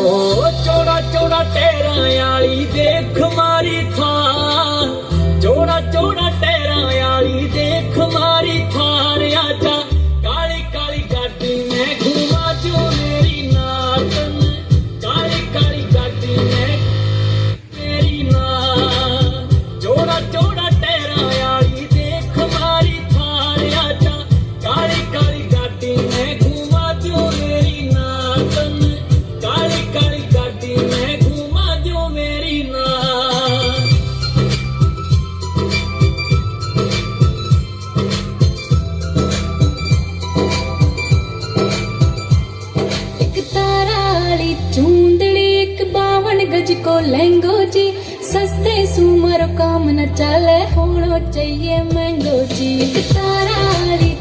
ओ चौड़ा चौड़ा टैरां वाली देख मारी थार, चौड़ा चौड़ा टैरां वाली देख मारी थार। आजा काली काली गाड़ी में घुमा जो मेरी नातन, काली काली गाड़ी में मेरी नात। चौड़ा चौड़ा टैरां वाली देख मारी थार। आजा काली काली गाड़ी में घुमा जो मेरी नातन, काली काली गाड़ी में घुमा जो मेरी नात। एक तारा वाली चूंदड़ी, एक 52 गज को लहंगो जी। सस्ते सुमर काम न चले, होनो चाहिए महंगो जी। एक तारा वाली